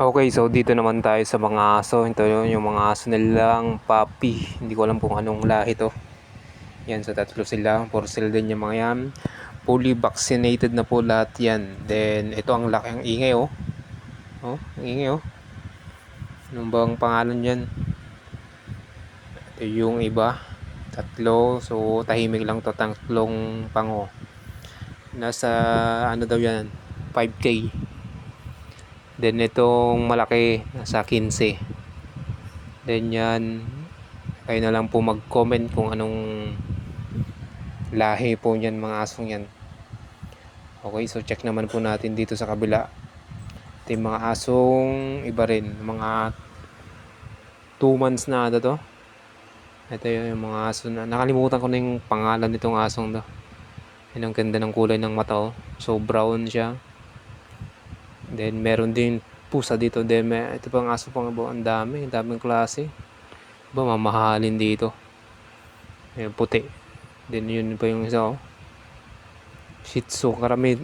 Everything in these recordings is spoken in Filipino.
Okay, so dito naman tayo sa mga aso. Ito yung mga aso nilang puppy. Hindi ko alam kung anong lahi to. Yan, so tatlo sila. For sale din yung mga yan. Fully vaccinated na po lahat yan. Then, ito ang laki, ang ingay oh. Oh, ang ingay oh. Anong bang pangalan yan? Ito yung iba. Tatlo. So, tahimik lang to. Tatlong pango. Nasa, ano daw yan? 5K. Then, itong malaki. Nasa 15. Then yan, kayo na lang po mag-comment kung anong lahi po niyan mga asong yan. Okay, so check naman po natin dito sa kabila. Ito yung mga asong iba rin. Mga 2 months na ata to. Ito yung mga aso na nakalimutan ko na yung pangalan nitong asong to. Yan ang ganda ng kulay ng mata oh. So brown siya. Then meron din pusa dito. Then ito pang aso pang ang daming klase. Ba mamahalin dito. Ayan, puti. Then yun pa yung isa oh. Shih Tzu karami.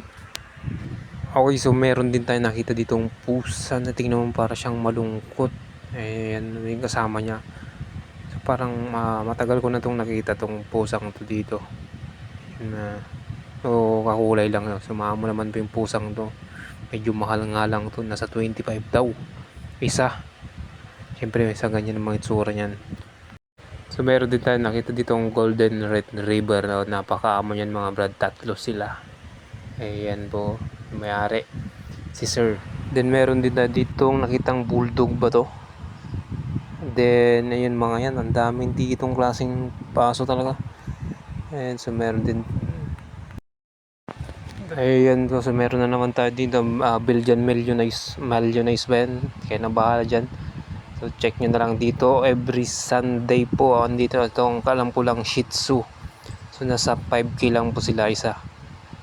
Okay, so meron din tayo nakita ditong pusa na tingnan mo para siyang malungkot. Ayan, yung kasama niya. So parang matagal ko na itong nakita tong pusang to dito. Na kakulay lang. Sumama naman pa yung pusang to. Medyo mahal nga lang to. Nasa 25 daw. Isa. Siyempre isa ganyan ang mga itsura niyan. So meron din tayo nakita ditong golden retriever na napakaamo yan mga brad, tatlo sila. Ayan po, may-ari si sir. Then meron din na ditong nakitang bulldog ba to. Then ayun mga yan, ang daming ditong klaseng paso talaga. Ayan, so meron din. Ayan po, so meron na naman tayo dito Belgian Malinois ba yan? Kaya na bahala dyan. So check nyo na lang dito every Sunday po. Andito itong alam ko lang Shih Tzu. So nasa 5K lang po sila isa.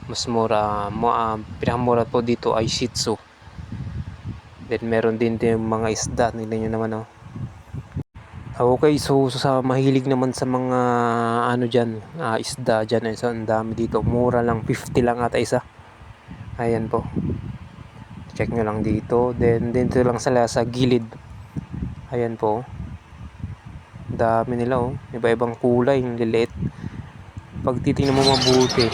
Mas mura, pinakamura po dito ay Shih Tzu. Then meron din yung mga isda. Tingnan nyo naman oh. Okay, so sa mahilig naman sa mga ano dyan, isda dyan. So ang dami dito. Mura lang, 50 lang ata isa. Ayan po. Check nyo lang dito. Then dito lang sila sa gilid. Ayan po. Dami nila oh. Iba-ibang kulay, yung liliit. Pag titingnan mo mabuti.